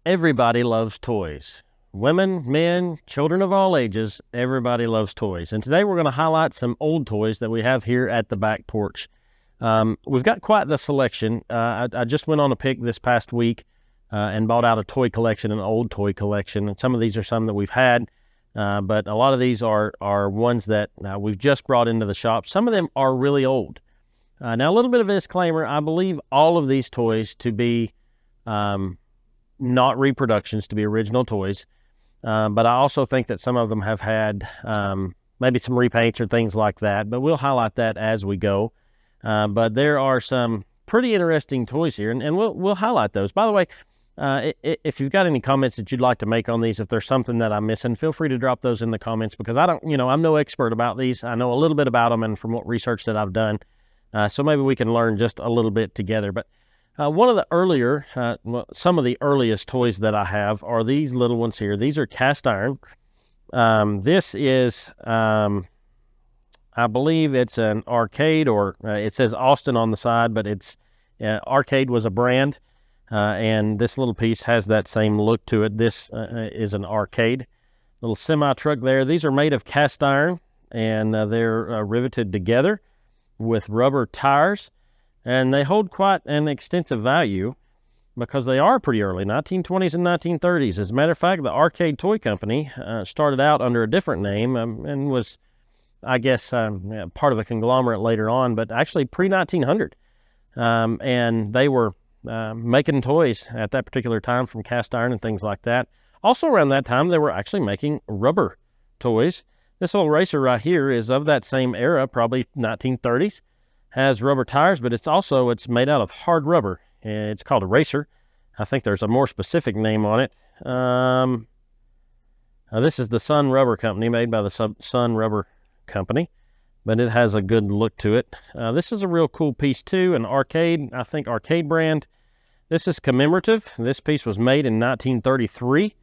Everybody loves toys. Women, men, children of all ages, everybody loves toys. And today we're going to highlight some old toys that we have here at the back porch. We've got quite the selection. I just went on a pick this past week and bought out a toy collection, an old toy collection. And some of these are some that we've had, but a lot of these are ones that we've just brought into the shop. Some of them are really old. Now, a little bit of a disclaimer. I believe all of these toys to be not reproductions, to be original toys. But I also think that some of them have had maybe some repaints or things like that. But we'll highlight that as we go. But there are some pretty interesting toys here, and we'll highlight those. By the way, if you've got any comments that you'd like to make on these, if there's something that I'm missing, feel free to drop those in the comments, because I'm no expert about these. I know a little bit about them and from what research that I've done. So maybe we can learn just a little bit together. But one of the earlier, some of the earliest toys that I have are these little ones here. These are cast iron. This is, I believe it's an arcade, or it says Austin on the side, but it's arcade was a brand, and this little piece has that same look to it. This is an arcade. Little semi-truck there. These are made of cast iron, and they're riveted together with rubber tires. And they hold quite an extensive value because they are pretty early, 1920s and 1930s. As a matter of fact, the Arcade Toy Company started out under a different name and was, I guess, part of a conglomerate later on, but actually pre-1900. And they were making toys at that particular time from cast iron and things like that. Also around that time, they were actually making rubber toys. This little racer right here is of that same era, probably 1930s. Has rubber tires, but it's made out of hard rubber. It's called a racer. I think there's a more specific name on it. This is the Sun Rubber Company, made by the Sun Rubber Company, but it has a good look to it. This is a real cool piece too, an arcade, I think arcade brand. This is commemorative. This piece was made in 1933,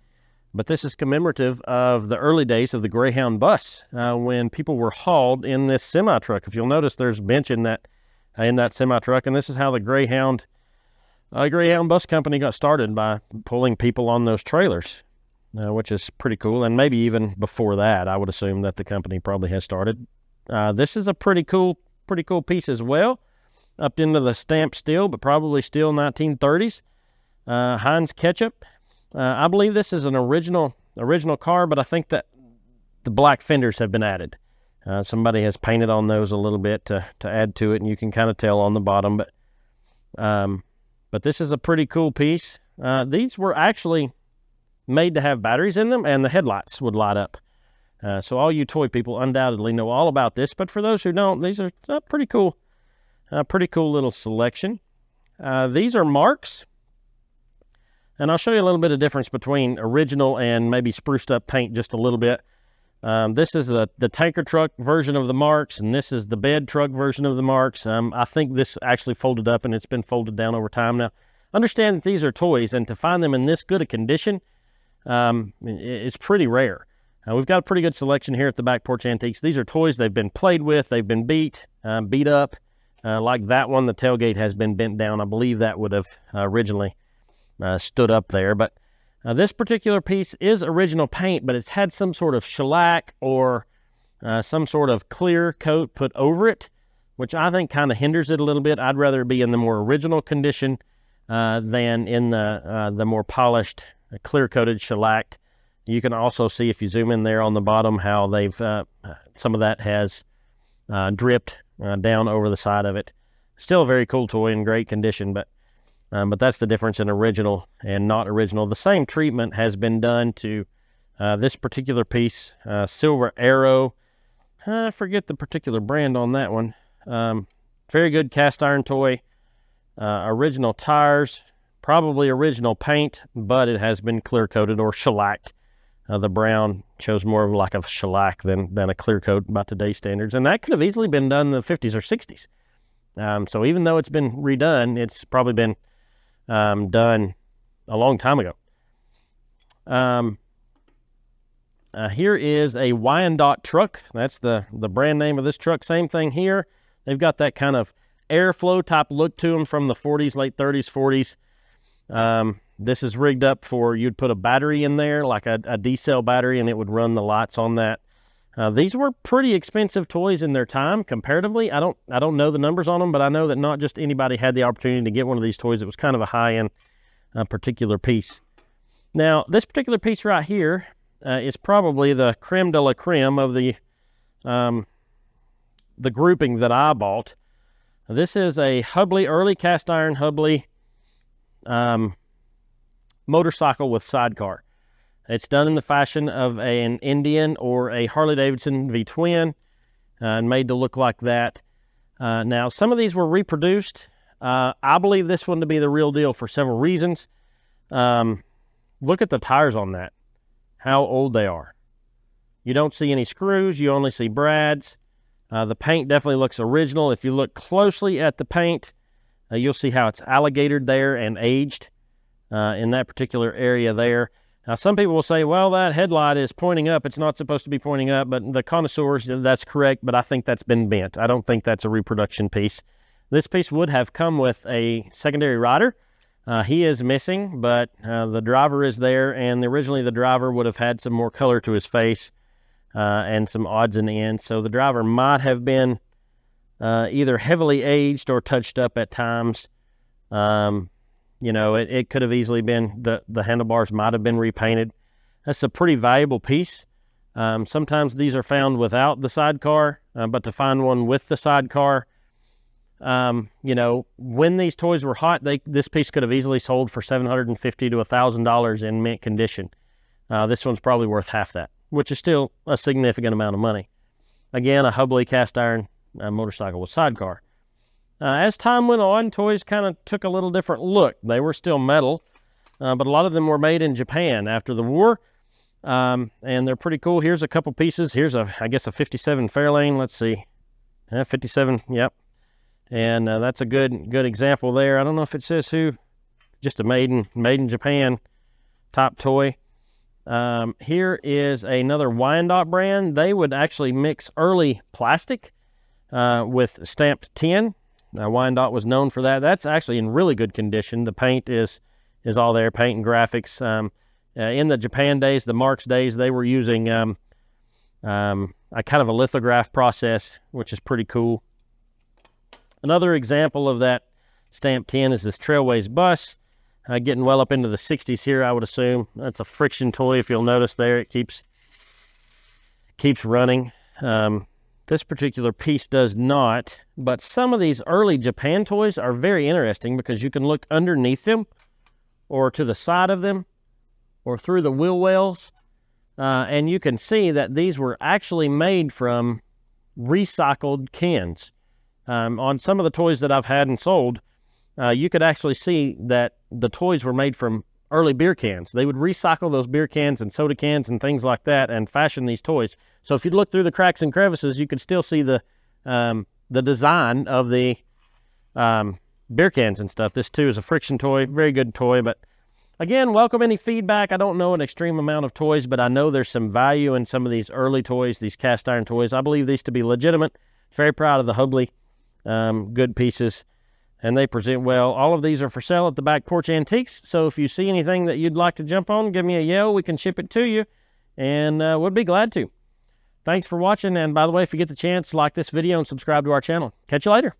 but this is commemorative of the early days of the Greyhound bus, when people were hauled in this semi-truck. If you'll notice, there's a bench in that semi-truck, and this is how the Greyhound bus company got started, by pulling people on those trailers, which is pretty cool. And maybe even before that, I would assume that the company probably has started. This is a pretty cool piece as well, up into the stamped steel, but probably still 1930s. Heinz ketchup. I believe this is an original car, but I think that the black fenders have been added. Somebody has painted on those a little bit to add to it, and you can kind of tell on the bottom. But this is a pretty cool piece. These were actually made to have batteries in them, and the headlights would light up. So all you toy people undoubtedly know all about this. But for those who don't, these are pretty cool little selection. These are marks. And I'll show you a little bit of difference between original and maybe spruced up paint just a little bit. This is the tanker truck version of the marks, and this is the bed truck version of the marks. I think this actually folded up, and it's been folded down over time. Now, understand that these are toys, and to find them in this good a condition, it's pretty rare. We've got a pretty good selection here at the Back Porch Antiques. These are toys. They've been played with. They've been beat up. Like that one, the tailgate has been bent down. I believe that would have originally stood up there, but this particular piece is original paint, but it's had some sort of shellac or some sort of clear coat put over it, which I think kind of hinders it a little bit. I'd rather be in the more original condition than in the more polished, clear-coated shellac. You can also see, if you zoom in there on the bottom, how they've some of that has dripped down over the side of it. Still a very cool toy in great condition, but that's the difference in original and not original. The same treatment has been done to this particular piece, Silver Arrow. I forget the particular brand on that one. Very good cast iron toy. Original tires, probably original paint, but it has been clear coated or shellacked. The brown shows more of like a shellac than a clear coat by today's standards. And that could have easily been done in the 50s or 60s. So even though it's been redone, it's probably been done a long time ago. Here is a Wyandotte truck. That's the brand name of this truck. Same thing here. They've got that kind of airflow type look to them from the 40s, late 30s, 40s. This is rigged up for, you'd put a battery in there, like a D-cell battery, and it would run the lights on that. These were pretty expensive toys in their time, comparatively. I don't know the numbers on them, but I know that not just anybody had the opportunity to get one of these toys. It was kind of a high-end particular piece. Now, this particular piece right here is probably the creme de la creme of the grouping that I bought. This is a Hubley, early cast iron Hubley motorcycle with sidecar. It's done in the fashion of an Indian or a Harley-Davidson V-twin, and made to look like that. Now, some of these were reproduced. I believe this one to be the real deal for several reasons. Look at the tires on that, how old they are. You don't see any screws, you only see brads. The paint definitely looks original. If you look closely at the paint, you'll see how it's alligatored there and aged in that particular area there. Now, some people will say, well, that headlight is pointing up. It's not supposed to be pointing up, but the connoisseurs, that's correct, but I think that's been bent. I don't think that's a reproduction piece. This piece would have come with a secondary rider. He is missing, but the driver is there, and originally the driver would have had some more color to his face and some odds and ends. So the driver might have been either heavily aged or touched up at times. You know, it could have easily been, the handlebars might have been repainted. That's a pretty valuable piece. Sometimes these are found without the sidecar, but to find one with the sidecar, you know, when these toys were hot, this piece could have easily sold for $750 to $1,000 in mint condition. This one's probably worth half that, which is still a significant amount of money. Again, a Hubley cast iron motorcycle with sidecar. As time went on, toys kind of took a little different look. They were still metal, but a lot of them were made in Japan after the war, and they're pretty cool. Here's a couple pieces. Here's I guess a 57 Fairlane. Let's see, 57. Yep, and that's a good example there. I don't know if it says who. Just a made in Japan type toy. Here is another Wyandotte brand. They would actually mix early plastic with stamped tin. Wyandotte was known for that. That's actually in really good condition. The paint is all there, paint and graphics. In the Japan days, the Marx days, they were using a kind of a lithograph process, which is pretty cool. Another example of that stamped tin is this Trailways bus, getting well up into the 60s here, I would assume. That's a friction toy, if you'll notice there. It keeps running. This particular piece does not, but some of these early Japan toys are very interesting because you can look underneath them or to the side of them or through the wheel wells, and you can see that these were actually made from recycled cans. On some of the toys that I've had and sold, you could actually see that the toys were made from early beer cans. They would recycle those beer cans and soda cans and things like that and fashion these toys. So if you look through the cracks and crevices, you could still see the design of the beer cans and stuff. This too is a friction toy, very good toy. But again, welcome any feedback. I don't know an extreme amount of toys, but I know there's some value in some of these early toys, these cast iron toys. I believe these to be legitimate. Very proud of the Hubley. Good pieces, and they present well. All of these are for sale at the Back Porch Antiques, so if you see anything that you'd like to jump on, give me a yell. We can ship it to you, and we'd be glad to. Thanks for watching, and by the way, if you get the chance, like this video and subscribe to our channel. Catch you later.